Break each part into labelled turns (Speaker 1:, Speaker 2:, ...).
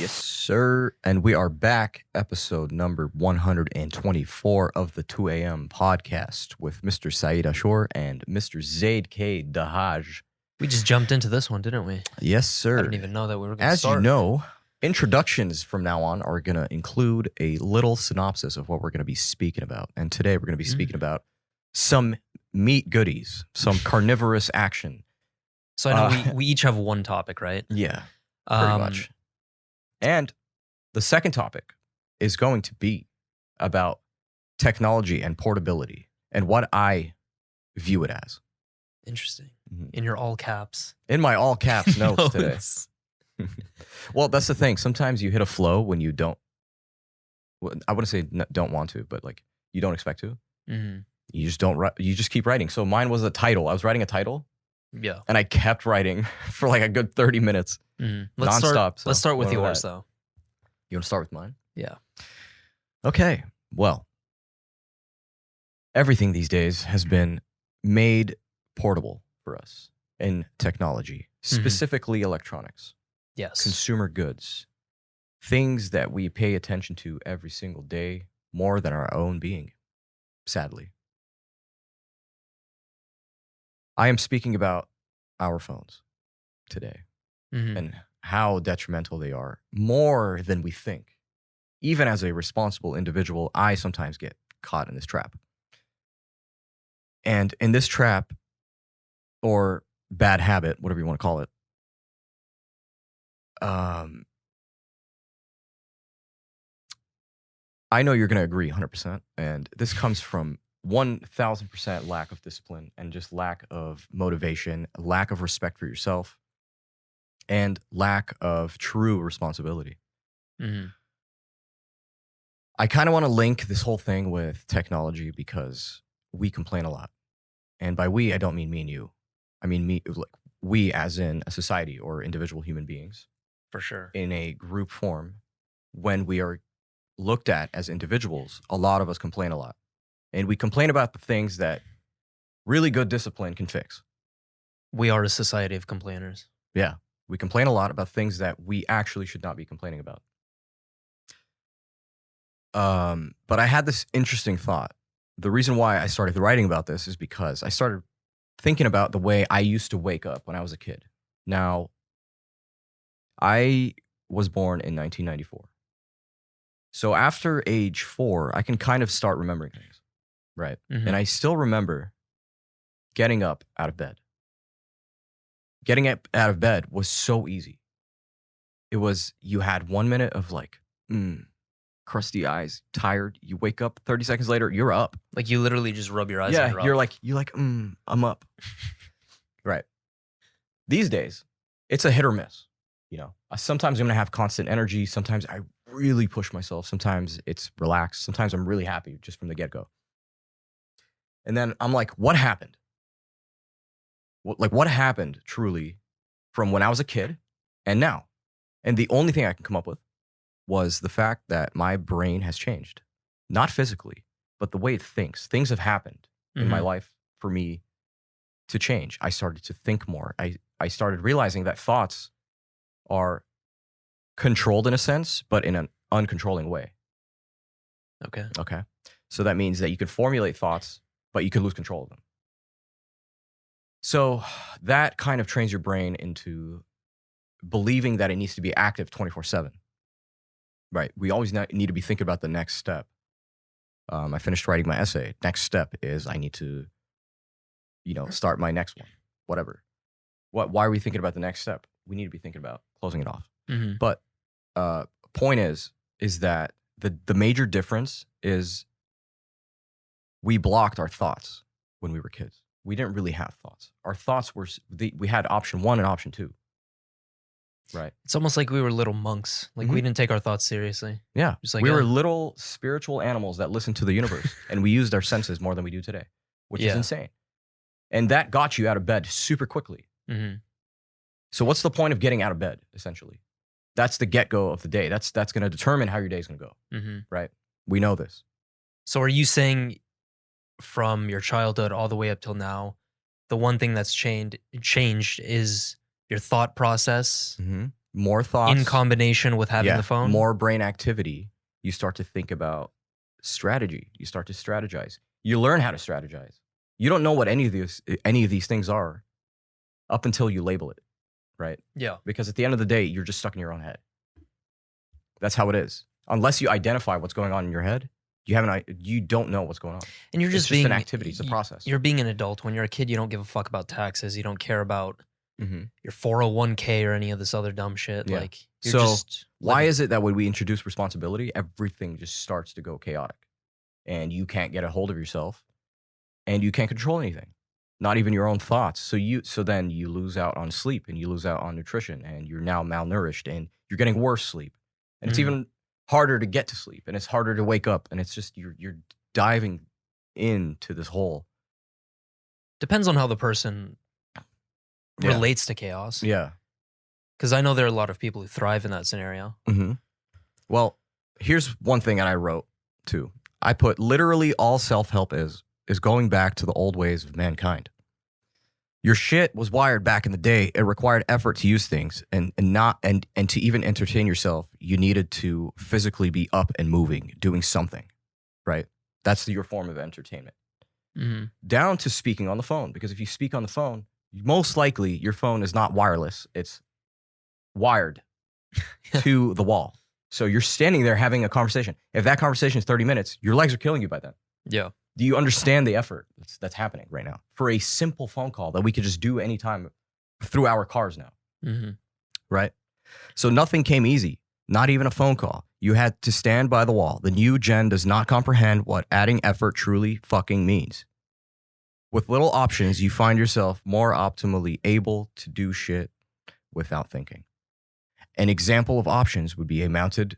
Speaker 1: Yes, sir. And we are back, episode number 124 of the 2 a.m. podcast with Mr. Saeed Ashur and Mr. Zaid K. Dahaj.
Speaker 2: We just jumped into this one, didn't we?
Speaker 1: Yes, sir.
Speaker 2: I didn't even know that we were going to
Speaker 1: As
Speaker 2: start.
Speaker 1: you know, introductions from now on are going to include a little synopsis of what we're going to be speaking about. And today we're going to be speaking about some meat goodies, some carnivorous action.
Speaker 2: So I know we each have one topic, right?
Speaker 1: Yeah, pretty much. And the second topic is going to be about technology and portability and what I view it as.
Speaker 2: Interesting.
Speaker 1: Mm-hmm.
Speaker 2: In your all caps.
Speaker 1: In my all caps notes today.
Speaker 2: Notes.
Speaker 1: Well, that's the thing. Sometimes you hit a flow when you don't, I wouldn't say don't want to, but like you don't expect to.
Speaker 2: Mm-hmm.
Speaker 1: You just don't, you just keep writing. So mine was a title. I was writing a title.
Speaker 2: Yeah.
Speaker 1: And I kept writing for like a good 30 minutes.
Speaker 2: Mm-hmm.
Speaker 1: Nonstop.
Speaker 2: Let's start with yours,
Speaker 1: that.
Speaker 2: though.
Speaker 1: You want to start with mine?
Speaker 2: Yeah.
Speaker 1: Okay. Well, everything these days has been made portable for us in technology, specifically electronics,
Speaker 2: Yes.
Speaker 1: consumer goods, things that we pay attention to every single day more than our own being, sadly. I am speaking about our phones today and how detrimental they are, more than we think. Even as a responsible individual, I sometimes get caught in this trap. And in this trap, or bad habit, whatever you want to call it, I know you're going to agree 100%. And this comes from 1,000% lack of discipline and just lack of motivation, lack of respect for yourself, and lack of true responsibility.
Speaker 2: Mm-hmm.
Speaker 1: I kind of want to link this whole thing with technology because we complain a lot. And by we, I don't mean me and you. I mean me, like we as in a society or individual human beings.
Speaker 2: For sure.
Speaker 1: In a group form, when we are looked at as individuals, a lot of us complain a lot. And we complain about the things that really good discipline can fix.
Speaker 2: We are a society of complainers.
Speaker 1: Yeah. We complain a lot about things that we actually should not be complaining about. But I had this interesting thought. The reason why I started writing about this is because I started thinking about the way I used to wake up when I was a kid. Now, I was born in 1994. So after age 4, I can kind of start remembering things, right?
Speaker 2: Mm-hmm.
Speaker 1: And I still remember getting up out of bed. Getting up out of bed was so easy. It was, you had 1 minute of like, crusty eyes, tired. You wake up 30 seconds later, you're up.
Speaker 2: Like you literally just rub your eyes.
Speaker 1: Yeah,
Speaker 2: and you're
Speaker 1: you're
Speaker 2: up.
Speaker 1: like, I'm up. Right. These days, it's a hit or miss. You know, sometimes I'm going to have constant energy. Sometimes I really push myself. Sometimes it's relaxed. Sometimes I'm really happy just from the get-go. And then I'm like, what happened? What happened truly from when I was a kid and now? And the only thing I can come up with was the fact that my brain has changed. Not physically, but the way it thinks. Things have happened in my life for me to change. I started to think more. I started realizing that thoughts are controlled in a sense, but in an uncontrolling way. Okay. So that means that you can formulate thoughts, but you can lose control of them. So that kind of trains your brain into believing that it needs to be active 24/7. Right. We always need to be thinking about the next step. I finished writing my essay. Next step is I need to, start my next one, whatever. Why are we thinking about the next step? We need to be thinking about closing it off.
Speaker 2: Mm-hmm.
Speaker 1: But point is that the major difference is we blocked our thoughts when we were kids. We didn't really have thoughts. Our thoughts we had option 1 and option 2. Right.
Speaker 2: It's almost like we were little monks. Like we didn't take our thoughts seriously.
Speaker 1: Yeah.
Speaker 2: Just like,
Speaker 1: we were little spiritual animals that listened to the universe and we used our senses more than we do today, which is insane. And that got you out of bed super quickly.
Speaker 2: Mm-hmm.
Speaker 1: So what's the point of getting out of bed, essentially? That's the get-go of the day. That's going to determine how your day is going to go, right? We know this.
Speaker 2: So are you saying from your childhood all the way up till now, the one thing that's changed is your thought process
Speaker 1: more thoughts.
Speaker 2: in combination with having the phone.
Speaker 1: More brain activity. You start to think about strategy. You start to strategize. You learn how to strategize. You don't know what any of these things are up until you label it, right?
Speaker 2: Yeah.
Speaker 1: Because at the end of the day, you're just stuck in your own head. That's how it is. Unless you identify what's going on in your head, you don't know what's going on.
Speaker 2: And you're
Speaker 1: It's
Speaker 2: just being
Speaker 1: an activity. It's a process.
Speaker 2: You're being an adult. When you're a kid, you don't give a fuck about taxes. You don't care about
Speaker 1: Mm-hmm.
Speaker 2: your 401k or any of this other dumb shit.
Speaker 1: Yeah.
Speaker 2: Like, you're
Speaker 1: So
Speaker 2: just
Speaker 1: why
Speaker 2: living.
Speaker 1: is it that when we introduce responsibility, everything just starts to go chaotic, and you can't get a hold of yourself, and you can't control anything, not even your own thoughts. So then you lose out on sleep, and you lose out on nutrition, and you're now malnourished, and you're getting worse sleep, and it's even harder to get to sleep, and it's harder to wake up, and it's just you're diving into this hole.
Speaker 2: Depends on how the person
Speaker 1: Yeah.
Speaker 2: relates to chaos.
Speaker 1: Yeah.
Speaker 2: Because I know there are a lot of people who thrive in that scenario.
Speaker 1: Mm-hmm. Well, here's one thing that I wrote too. I put literally all self-help is going back to the old ways of mankind. Your shit was wired back in the day. It required effort to use things and to even entertain yourself. You needed to physically be up and moving, doing something, right? That's your form of entertainment.
Speaker 2: Mm-hmm.
Speaker 1: Down to speaking on the phone, because if you speak on the phone, most likely your phone is not wireless. It's wired to the wall. So you're standing there having a conversation. If that conversation is 30 minutes, your legs are killing you by then.
Speaker 2: Yeah.
Speaker 1: Do you understand the effort that's happening right now for a simple phone call that we could just do anytime through our cars now?
Speaker 2: Mm-hmm.
Speaker 1: Right? So nothing came easy, not even a phone call. You had to stand by the wall. The new gen does not comprehend what adding effort truly fucking means. With little options, you find yourself more optimally able to do shit without thinking. An example of options would be a mounted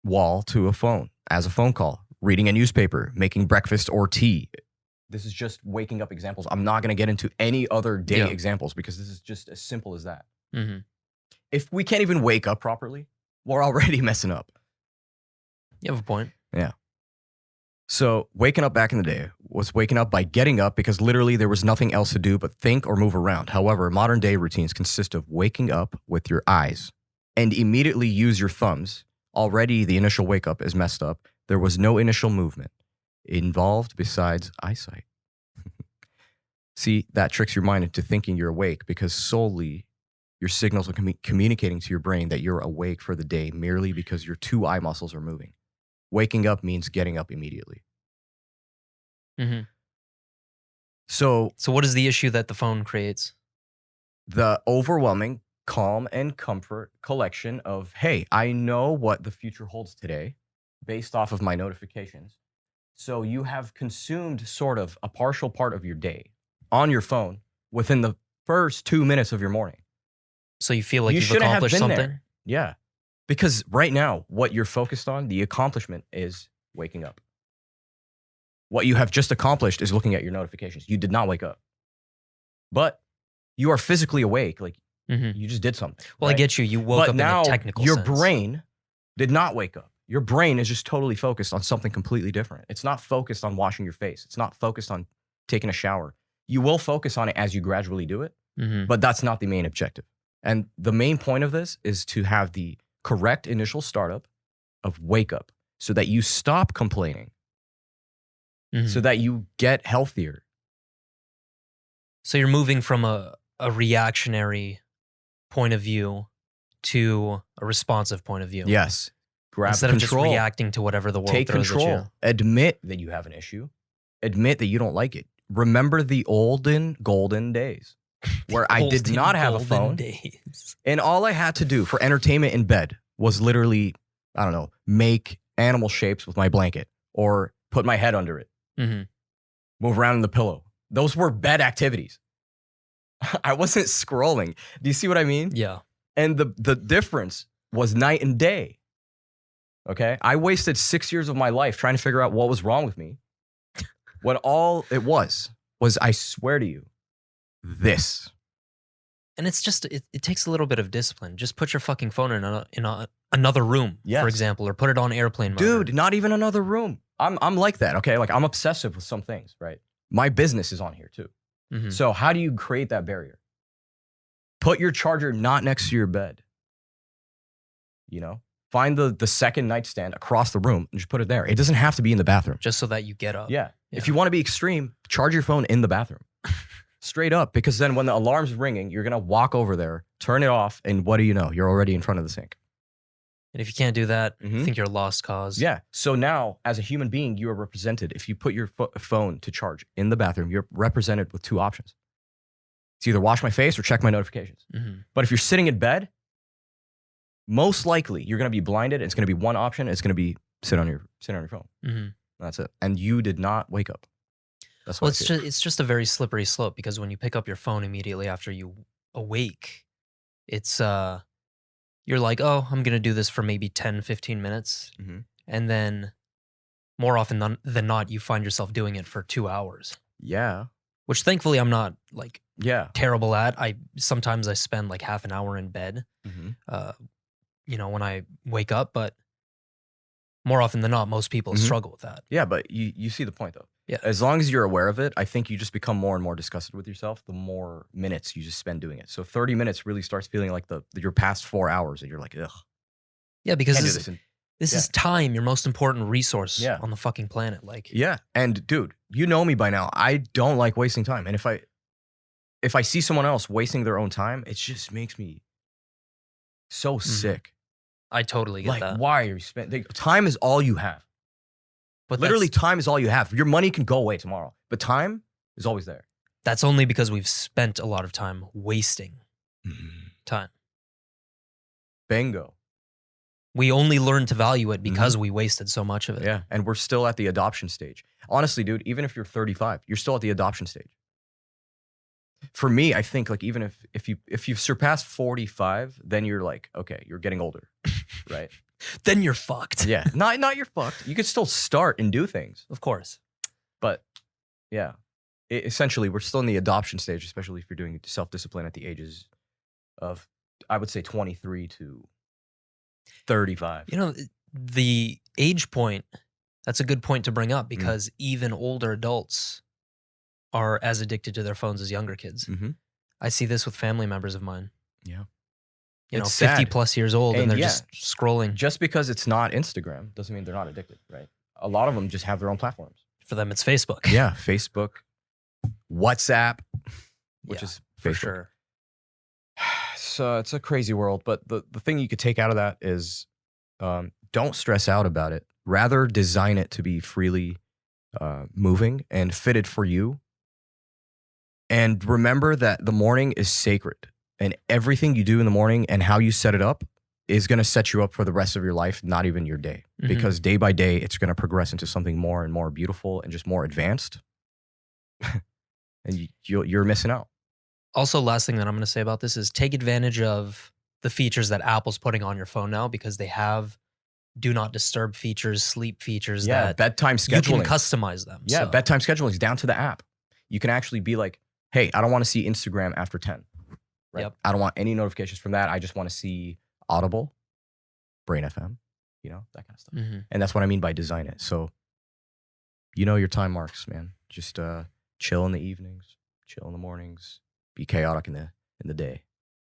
Speaker 1: wall to a phone as a phone call, reading a newspaper, making breakfast or tea. This is just waking up examples. I'm not going to get into any other day examples because this is just as simple as that.
Speaker 2: Mm-hmm.
Speaker 1: If we can't even wake up properly, we're already messing up.
Speaker 2: You have a point.
Speaker 1: Yeah. So waking up back in the day was waking up by getting up because literally there was nothing else to do but think or move around. However, modern day routines consist of waking up with your eyes and immediately use your thumbs. Already the initial wake up is messed up. There was no initial movement involved besides eyesight. See, that tricks your mind into thinking you're awake because solely your signals are communicating to your brain that you're awake for the day merely because your two eye muscles are moving. Waking up means getting up immediately.
Speaker 2: Mm-hmm.
Speaker 1: So
Speaker 2: what is the issue that the phone creates?
Speaker 1: The overwhelming calm and comfort collection of, hey, I know what the future holds today based off of my notifications. So you have consumed sort of a partial part of your day on your phone within the first 2 minutes of your morning.
Speaker 2: So you feel like you've
Speaker 1: shouldn't have
Speaker 2: accomplished
Speaker 1: been
Speaker 2: something?
Speaker 1: there. Yeah. Because right now, what you're focused on, the accomplishment is waking up. What you have just accomplished is looking at your notifications. You did not wake up. But you are physically awake. Like, you just did something.
Speaker 2: Well,
Speaker 1: right?
Speaker 2: I get you. You woke up
Speaker 1: now
Speaker 2: in a technical
Speaker 1: your
Speaker 2: sense.
Speaker 1: brain did not wake up. Your brain is just totally focused on something completely different. It's not focused on washing your face. It's not focused on taking a shower. You will focus on it as you gradually do it, but that's not the main objective. And the main point of this is to have the correct initial startup of wake up so that you stop complaining, so that you get healthier.
Speaker 2: So you're moving from a reactionary point of view to a responsive point of view.
Speaker 1: Yes. Grab
Speaker 2: Instead
Speaker 1: control.
Speaker 2: of just reacting to whatever the world
Speaker 1: Take
Speaker 2: throws
Speaker 1: control.
Speaker 2: at you.
Speaker 1: Admit that you have an issue. Admit that you don't like it. Remember the olden golden days where I did not have a phone. And all I had to do for entertainment in bed was literally, I don't know, make animal shapes with my blanket or put my head under it. Move around in the pillow. Those were bed activities. I wasn't scrolling. Do you see what I mean?
Speaker 2: Yeah.
Speaker 1: And the difference was night and day. Okay? I wasted 6 years of my life trying to figure out what was wrong with me. When all it was, I swear to you, this.
Speaker 2: And it's just, it takes a little bit of discipline. Just put your fucking phone in another room, for example, or put it on airplane mode.
Speaker 1: Dude, not even another room. I'm like that, okay? Like, I'm obsessive with some things, right? My business is on here too. So how do you create that barrier? Put your charger not next to your bed. You know, find the second nightstand across the room and just put it there. It doesn't have to be in the bathroom.
Speaker 2: Just so that you get up.
Speaker 1: Yeah. If you want to be extreme, charge your phone in the bathroom. Straight up, because then when the alarm's ringing, you're gonna walk over there, turn it off, and what do you know? You're already in front of the sink.
Speaker 2: And if you can't do that, I think you're a lost cause.
Speaker 1: Yeah. So now, as a human being, you are represented. If you put your phone to charge in the bathroom, you're represented with two options. It's either wash my face or check my notifications. But if you're sitting in bed, most likely you're gonna be blinded. And it's gonna be one option. It's gonna be sit on your phone. That's it. And you did not wake up. That's what
Speaker 2: it's just a very slippery slope, because when you pick up your phone immediately after you awake, it's you're like, oh, I'm going to do this for maybe 10, 15 minutes. And then more often than not, you find yourself doing it for 2 hours.
Speaker 1: Yeah.
Speaker 2: Which thankfully I'm not like
Speaker 1: Yeah.
Speaker 2: terrible at. Sometimes I spend like half an hour in bed, you know, when I wake up, but more often than not, most people struggle with that.
Speaker 1: Yeah, but you see the point though.
Speaker 2: Yeah.
Speaker 1: As long as you're aware of it, I think you just become more and more disgusted with yourself the more minutes you just spend doing it. So 30 minutes really starts feeling like your past 4 hours and you're like, ugh.
Speaker 2: Yeah, because
Speaker 1: Can't do
Speaker 2: this is time, your most important resource
Speaker 1: Yeah.
Speaker 2: on the fucking planet. Like,
Speaker 1: Yeah. And dude, you know me by now. I don't like wasting time. And if I see someone else wasting their own time, it just makes me so sick.
Speaker 2: I totally get that.
Speaker 1: Why are you spending time is all you have.
Speaker 2: But
Speaker 1: literally, time is all you have. Your money can go away tomorrow, but time is always there.
Speaker 2: That's only because we've spent a lot of time wasting time.
Speaker 1: Bingo.
Speaker 2: We only learned to value it because we wasted so much of it.
Speaker 1: Yeah, and we're still at the adoption stage. Honestly, dude, even if you're 35, you're still at the adoption stage. For me, I think like even if you've surpassed 45, then you're like, okay, you're getting older, right?
Speaker 2: Then you're fucked.
Speaker 1: Yeah, not you're fucked. You could still start and do things,
Speaker 2: Of course.
Speaker 1: but yeah, essentially we're still in the adoption stage, especially if you're doing self-discipline at the ages of, I would say 23 to 35.
Speaker 2: You know, the age point, that's a good point to bring up, because even older adults are as addicted to their phones as younger kids. I see this with family members of mine.
Speaker 1: Yeah.
Speaker 2: You know,
Speaker 1: It's
Speaker 2: 50
Speaker 1: sad.
Speaker 2: plus years old, and they're
Speaker 1: yeah.
Speaker 2: just scrolling.
Speaker 1: Just because it's not Instagram doesn't mean they're not addicted, right? A lot of them just have their own platforms.
Speaker 2: For them, it's Facebook.
Speaker 1: Yeah, Facebook, WhatsApp, which is Facebook.
Speaker 2: for sure.
Speaker 1: So it's a crazy world, but the thing you could take out of that is don't stress out about it. Rather design it to be freely moving and fitted for you. And remember that the morning is sacred, and everything you do in the morning and how you set it up is going to set you up for the rest of your life, not even your day. Because day by day, it's going to progress into something more and more beautiful and just more advanced. And you're missing out.
Speaker 2: Also, last thing that I'm going to say about this is take advantage of the features that Apple's putting on your phone now, because they have do not disturb features, sleep features that
Speaker 1: bedtime scheduling.
Speaker 2: You can customize them.
Speaker 1: Yeah,
Speaker 2: so.
Speaker 1: bedtime scheduling is down to the app. You can actually be like, hey, I don't want to see Instagram after 10. Right?
Speaker 2: Yep.
Speaker 1: I don't want any notifications from that. I just want to see Audible, Brain FM, you know, that kind of stuff. And that's what I mean by design it. So, you know your time marks, man. Just chill in the evenings, chill in the mornings, be chaotic in the day.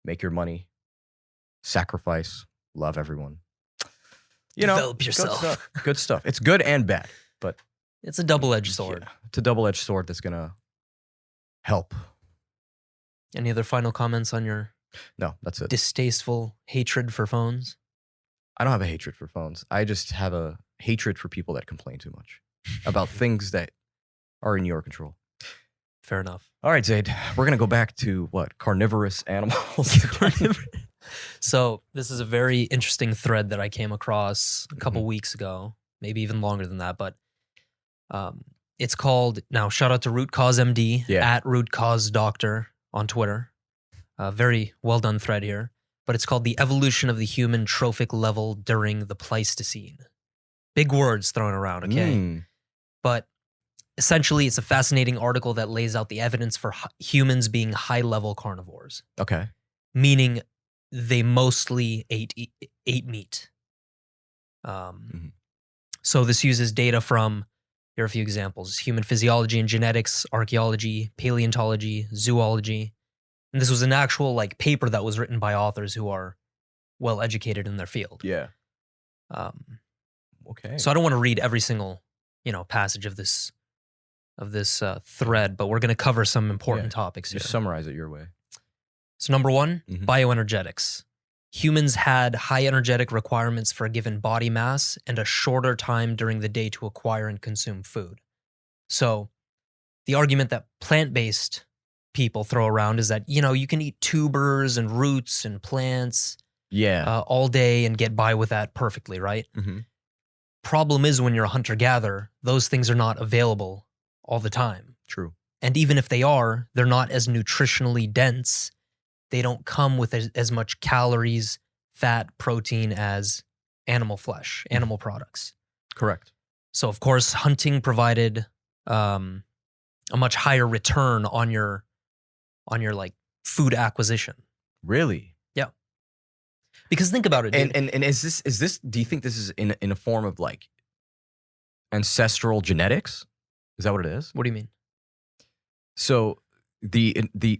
Speaker 1: Make your money, sacrifice, love everyone. You know,
Speaker 2: develop yourself.
Speaker 1: Good stuff. It's good and bad, but
Speaker 2: it's a double-edged sword.
Speaker 1: Yeah, it's a double-edged sword that's gonna help.
Speaker 2: Any other final comments on your
Speaker 1: No, that's it.
Speaker 2: distasteful hatred for phones?
Speaker 1: I don't have a hatred for phones. I just have a hatred for people that complain too much about things that are in your control.
Speaker 2: Fair enough.
Speaker 1: All right, Zaid, we're going to go back to what? Carnivorous animals.
Speaker 2: So this is a very interesting thread that I came across a couple weeks ago, maybe even longer than that. But it's called, now shout out to Root Cause MD, at Root Cause Doctor on Twitter. Very well done thread here. But it's called The Evolution of the Human Trophic Level During the Pleistocene. Big words thrown around, okay? But essentially, it's a fascinating article that lays out the evidence for humans being high-level carnivores.
Speaker 1: Okay.
Speaker 2: Meaning they mostly ate meat. So this uses data from, here are a few examples, human physiology and genetics, archaeology, paleontology, zoology. And this was an actual like paper that was written by authors who are well educated in their field.
Speaker 1: Yeah.
Speaker 2: Um,
Speaker 1: Okay.
Speaker 2: so I don't want to read every single, passage of this thread, but we're going to cover some important topics here.
Speaker 1: Just summarize it your way.
Speaker 2: So number one,
Speaker 1: Mhm.
Speaker 2: bioenergetics. Humans had high energetic requirements for a given body mass and a shorter time during the day to acquire and consume food. So the argument that plant-based people throw around is that, you can eat tubers and roots and plants
Speaker 1: Yeah.
Speaker 2: all day and get by with that perfectly, right?
Speaker 1: Mm-hmm.
Speaker 2: Problem is when you're a hunter-gatherer, those things are not available all the time.
Speaker 1: True.
Speaker 2: And even if they are, they're not as nutritionally dense. They don't come with as much calories, fat, protein as animal flesh, animal products.
Speaker 1: Correct.
Speaker 2: So, of course, hunting provided a much higher return on your like food acquisition.
Speaker 1: Really?
Speaker 2: Yeah. Because think about it, dude.
Speaker 1: And is this? Do you think this is in a form of like ancestral genetics? Is that what it is?
Speaker 2: What do you mean?
Speaker 1: So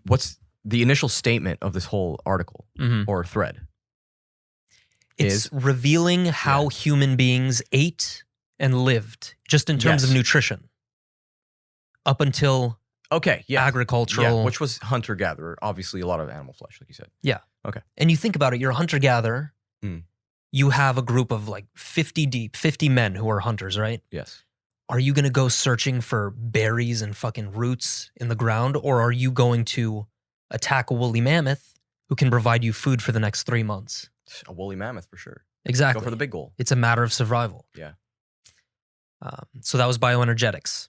Speaker 1: what's the initial statement of this whole article or thread?
Speaker 2: It's revealing how human beings ate and lived, just in terms of nutrition, up until agricultural,
Speaker 1: which was hunter-gatherer. Obviously, a lot of animal flesh, like you said.
Speaker 2: Yeah.
Speaker 1: Okay.
Speaker 2: And you think about it, you're a hunter-gatherer. You have a group of like 50 deep, 50 men who are hunters, right?
Speaker 1: Yes.
Speaker 2: Are you going to go searching for berries and fucking roots in the ground, or are you going to attack a woolly mammoth who can provide you food for the next 3 months?
Speaker 1: A woolly mammoth for sure.
Speaker 2: Exactly.
Speaker 1: Go for the big goal.
Speaker 2: It's a matter of survival.
Speaker 1: Yeah.
Speaker 2: So that was bioenergetics.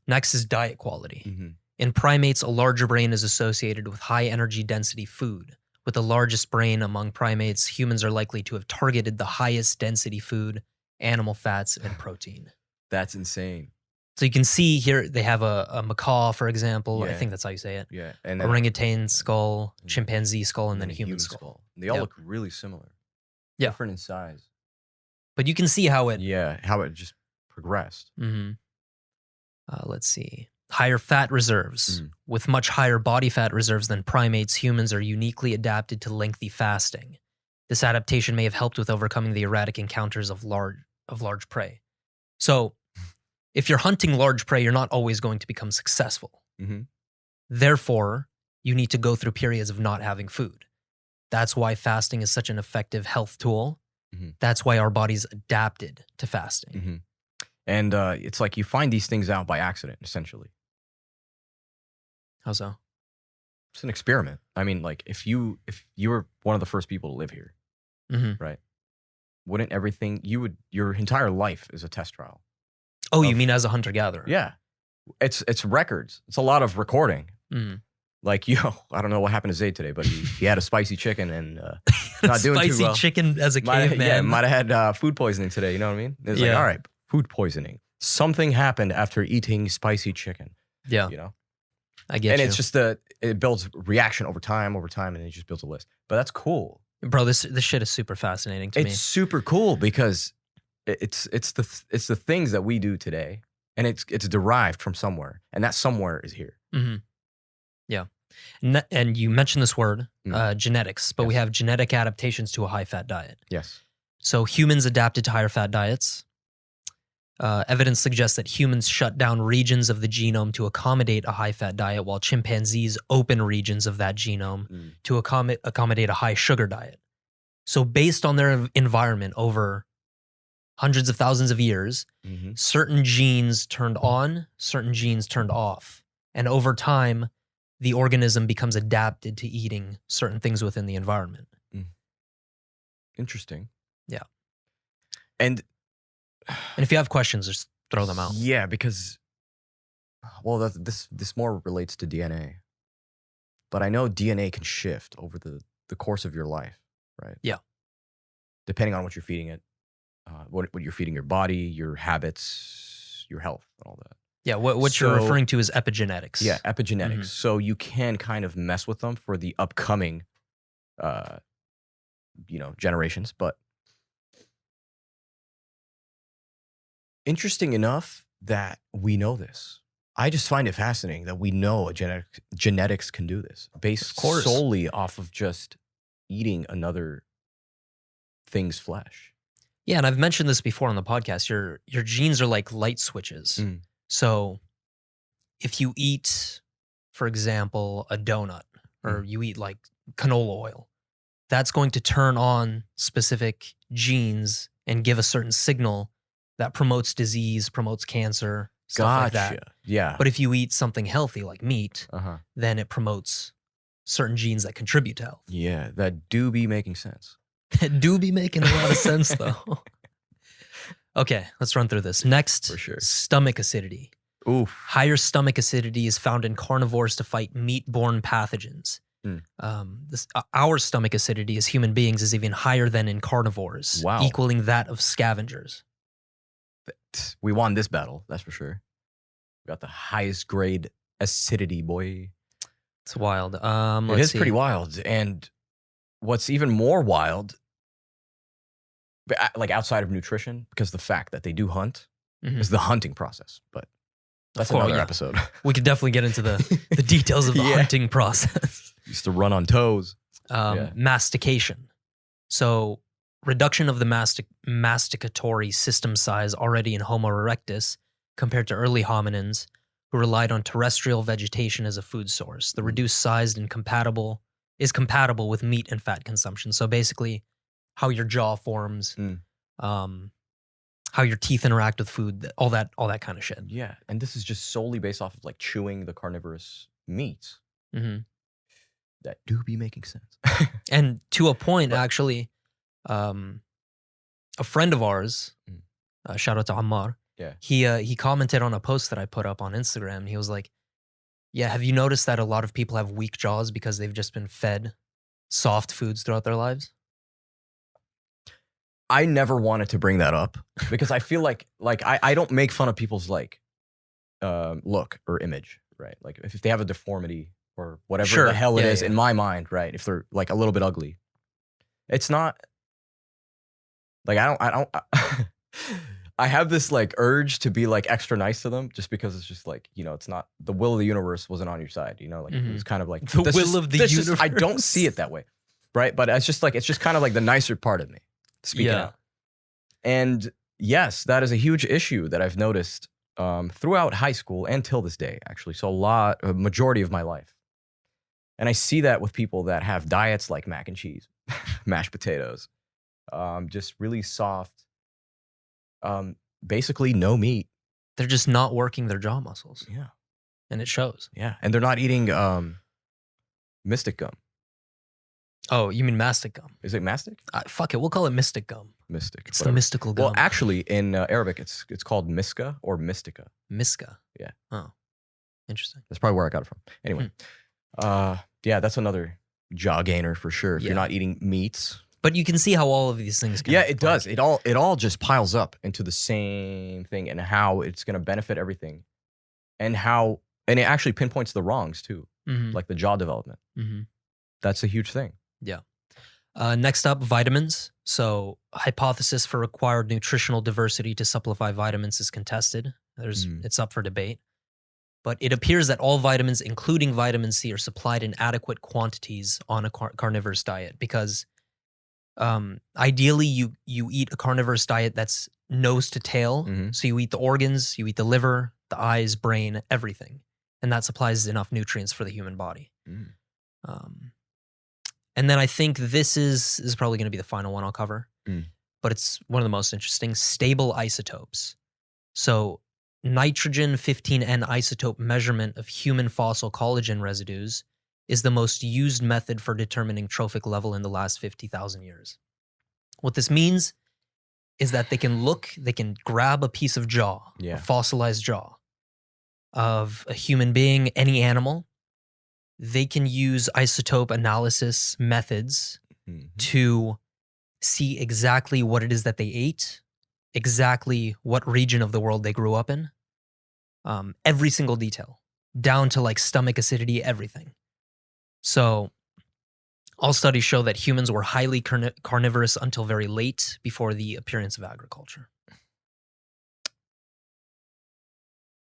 Speaker 2: Next is diet quality.
Speaker 1: Mm-hmm.
Speaker 2: In primates, a larger brain is associated with high energy density food. With the largest brain among primates, humans are likely to have targeted the highest density food, animal fats, and protein.
Speaker 1: That's insane.
Speaker 2: So you can see here they have a macaw, for example. I
Speaker 1: Yeah.
Speaker 2: think that's how you say it.
Speaker 1: Yeah. And
Speaker 2: Orangutan skull, chimpanzee skull, and then a human skull.
Speaker 1: They all look really similar.
Speaker 2: Yeah.
Speaker 1: Different in size.
Speaker 2: But you can see how it
Speaker 1: how it just progressed.
Speaker 2: Let's see. Higher fat reserves. With much higher body fat reserves than primates, humans are uniquely adapted to lengthy fasting. This adaptation may have helped with overcoming the erratic encounters of large prey. So, if you're hunting large prey, you're not always going to become successful. Therefore, you need to go through periods of not having food. That's why fasting is such an effective health tool. That's why our body's adapted to fasting.
Speaker 1: And it's like you find these things out by accident, essentially.
Speaker 2: How so?
Speaker 1: It's an experiment. I mean, like if you were one of the first people to live here, right? Wouldn't everything your entire life is a test trial?
Speaker 2: Oh, you mean as a hunter-gatherer?
Speaker 1: Yeah. It's records. It's a lot of recording. Like, I don't know what happened to Zayd today, but he had a spicy chicken and not doing too well.
Speaker 2: Spicy chicken as a caveman.
Speaker 1: Yeah, might have had food poisoning today. You know what I mean? It's like, all right, food poisoning. Something happened after eating spicy chicken.
Speaker 2: Yeah. I get
Speaker 1: and
Speaker 2: you.
Speaker 1: it's just it builds reaction over time, and it just builds a list. But that's cool.
Speaker 2: Bro, this shit is super fascinating to me.
Speaker 1: It's super cool because it's the things that we do today, and it's derived from somewhere, and that somewhere is here.
Speaker 2: Yeah. And you mentioned this word, genetics, but we have genetic adaptations to a high-fat diet.
Speaker 1: Yes.
Speaker 2: So humans adapted to higher fat diets. Evidence suggests that humans shut down regions of the genome to accommodate a high-fat diet, while chimpanzees open regions of that genome to accommodate a high-sugar diet. So based on their environment over hundreds of thousands of years, certain genes turned on, certain genes turned off. And over time, the organism becomes adapted to eating certain things within the environment.
Speaker 1: Interesting.
Speaker 2: Yeah.
Speaker 1: And
Speaker 2: if you have questions, just throw them out.
Speaker 1: Yeah, because, well, this more relates to DNA. But I know DNA can shift over the course of your life, right?
Speaker 2: Yeah.
Speaker 1: Depending on what you're feeding it, what you're feeding your body, your habits, your health, and all that.
Speaker 2: Yeah, what you're referring to is epigenetics.
Speaker 1: Yeah, epigenetics. So you can kind of mess with them for the upcoming, generations. But interesting enough that we know this. I just find it fascinating that we know genetics can do this based solely off of just eating another things' flesh.
Speaker 2: Yeah, and I've mentioned this before on the podcast. Your genes are like light switches.
Speaker 1: Mm.
Speaker 2: So if you eat, for example, a donut, or you eat like canola oil, that's going to turn on specific genes and give a certain signal that promotes disease, promotes cancer, stuff like that.
Speaker 1: Yeah.
Speaker 2: But if you eat something healthy like meat, then it promotes certain genes that contribute to health.
Speaker 1: Yeah, that do be making sense.
Speaker 2: That do be making a lot of sense, though. Okay, let's run through this. Next,
Speaker 1: For sure.
Speaker 2: stomach acidity.
Speaker 1: Oof.
Speaker 2: Higher stomach acidity is found in carnivores to fight meat-borne pathogens. Our stomach acidity as human beings is even higher than in carnivores,
Speaker 1: Wow.
Speaker 2: equaling that of scavengers.
Speaker 1: We won this battle, that's for sure. We got the highest grade acidity, boy.
Speaker 2: It's wild.
Speaker 1: It is pretty wild. And what's even more wild, like outside of nutrition, because the fact that they do hunt is the hunting process. But that's another episode.
Speaker 2: We could definitely get into the details of the hunting process.
Speaker 1: Used to run on toes.
Speaker 2: Mastication. So reduction of the masticatory system size already in Homo erectus compared to early hominins who relied on terrestrial vegetation as a food source. The reduced size is compatible with meat and fat consumption. So basically, how your jaw forms, how your teeth interact with food, all that kind of shit.
Speaker 1: Yeah, and this is just solely based off of like chewing the carnivorous meats. That do be making sense.
Speaker 2: And to a point, actually, a friend of ours, shout out to Ammar, he commented on a post that I put up on Instagram. He was like, yeah, have you noticed that a lot of people have weak jaws because they've just been fed soft foods throughout their lives?
Speaker 1: I never wanted to bring that up because I feel like I don't make fun of people's like look or image, right? Like if they have a deformity or whatever the hell it is in my mind, right? If they're like a little bit ugly, it's not like I don't I have this like urge to be like extra nice to them just because it's just like, you know, it's not the will of the universe wasn't on your side, you know, like it's kind of like
Speaker 2: the will of the universe.
Speaker 1: I don't see it that way, right? But it's just kind of like the nicer part of me speaking out. And yes, that is a huge issue that I've noticed throughout high school and till this day, actually. So a majority of my life. And I see that with people that have diets like mac and cheese, mashed potatoes, just really soft, basically no meat.
Speaker 2: They're just not working their jaw muscles.
Speaker 1: Yeah.
Speaker 2: And it shows.
Speaker 1: Yeah. And they're not eating mystic gum.
Speaker 2: Oh, you mean mastic gum?
Speaker 1: Is it mastic?
Speaker 2: Fuck it. We'll call it mystic gum.
Speaker 1: Mystic.
Speaker 2: It's the mystical gum.
Speaker 1: Well, actually, in Arabic, it's called miska or mystica.
Speaker 2: Miska.
Speaker 1: Yeah.
Speaker 2: Oh, interesting.
Speaker 1: That's probably where I got it from. Anyway. Yeah, that's another jaw gainer for sure. If you're not eating meats.
Speaker 2: But you can see how all of these things can
Speaker 1: it does. It all just piles up into the same thing and how it's going to benefit everything. And it actually pinpoints the wrongs too. Like the jaw development. That's a huge thing.
Speaker 2: Yeah. Next up, vitamins. So hypothesis for required nutritional diversity to supply vitamins is contested. It's up for debate. But it appears that all vitamins, including vitamin C, are supplied in adequate quantities on a carnivorous diet because ideally you eat a carnivorous diet that's nose to tail. So you eat the organs, you eat the liver, the eyes, brain, everything. And that supplies enough nutrients for the human body. And then I think this is probably going to be the final one I'll cover. But it's one of the most interesting, stable isotopes. So nitrogen 15N isotope measurement of human fossil collagen residues is the most used method for determining trophic level in the last 50,000 years. What this means is that they can grab a piece of jaw, a fossilized jaw of a human being, any animal. They can use isotope analysis methods to see exactly what it is that they ate, exactly what region of the world they grew up in, every single detail, down to like stomach acidity, everything. So all studies show that humans were highly carnivorous until very late before the appearance of agriculture.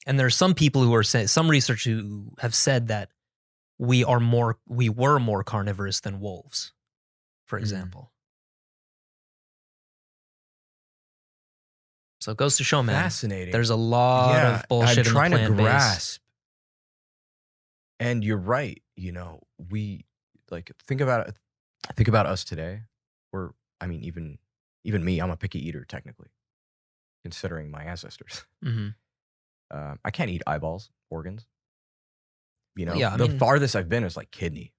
Speaker 2: And there are some people who are saying, some researchers who have said that we were more carnivorous than wolves, for example. So it goes to show, man.
Speaker 1: Fascinating.
Speaker 2: There's a lot of bullshit
Speaker 1: I'm trying
Speaker 2: in the plant
Speaker 1: to
Speaker 2: base.
Speaker 1: grasp. And you're right. You know, we like think about it. Think about us today. Even me. I'm a picky eater technically, considering my ancestors.
Speaker 2: Mm-hmm.
Speaker 1: I can't eat eyeballs, organs. You know,
Speaker 2: Yeah, I
Speaker 1: the
Speaker 2: mean-
Speaker 1: farthest I've been is like kidney.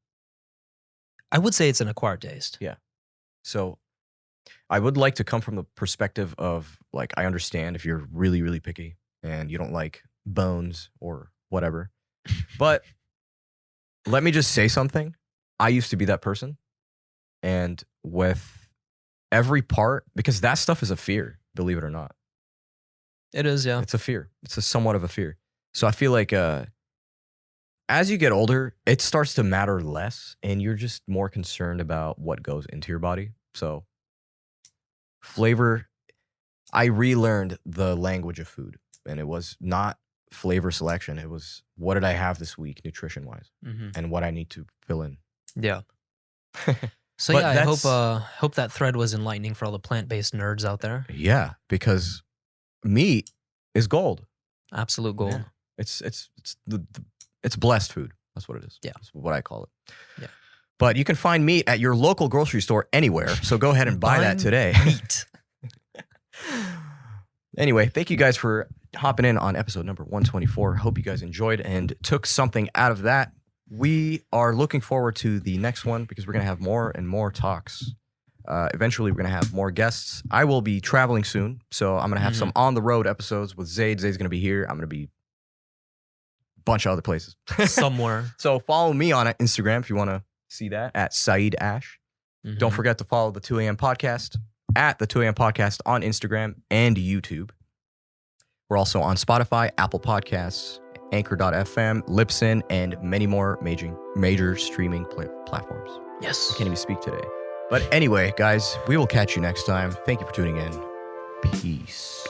Speaker 2: I would say it's an acquired taste.
Speaker 1: So I would like to come from the perspective of like, I understand if you're really, really picky and you don't like bones or whatever. But let me just say something. I used to be that person. And with every part, because that stuff is a fear, believe it or not.
Speaker 2: It is, yeah.
Speaker 1: It's a fear. It's a somewhat of a fear. So I feel like as you get older, it starts to matter less and you're just more concerned about what goes into your body. So flavor, I relearned the language of food, and it was not flavor selection. It was what did I have this week nutrition wise
Speaker 2: Mm-hmm.
Speaker 1: and what I need to fill in.
Speaker 2: Yeah. So
Speaker 1: But
Speaker 2: yeah, I
Speaker 1: that's-
Speaker 2: hope that thread was enlightening for all the plant-based nerds out there.
Speaker 1: Yeah, because meat is gold.
Speaker 2: Absolute gold.
Speaker 1: Yeah. It's it's blessed food. That's what it is.
Speaker 2: Yeah.
Speaker 1: That's what I call it.
Speaker 2: Yeah.
Speaker 1: But you can find meat at your local grocery store anywhere. So go ahead and buy that today.
Speaker 2: Meat.
Speaker 1: Anyway, thank you guys for hopping in on episode number 124. Hope you guys enjoyed and took something out of that. We are looking forward to the next one because we're going to have more and more talks. Eventually, we're going to have more guests. I will be traveling soon, so I'm going to have some on-the-road episodes with Zayd. Zayd's going to be here. I'm going to be a bunch of other places.
Speaker 2: Somewhere.
Speaker 1: So follow me on Instagram if you want to see that, at Saeed Ash.
Speaker 2: Mhm.
Speaker 1: Don't forget to follow the 2 a.m. podcast at the 2 a.m. podcast on Instagram and YouTube. We're also on Spotify, Apple Podcasts, Anchor.fm, Libsyn, and many more major streaming platforms.
Speaker 2: Yes.
Speaker 1: I can't even speak today. But anyway, guys, we will catch you next time. Thank you for tuning in. Peace.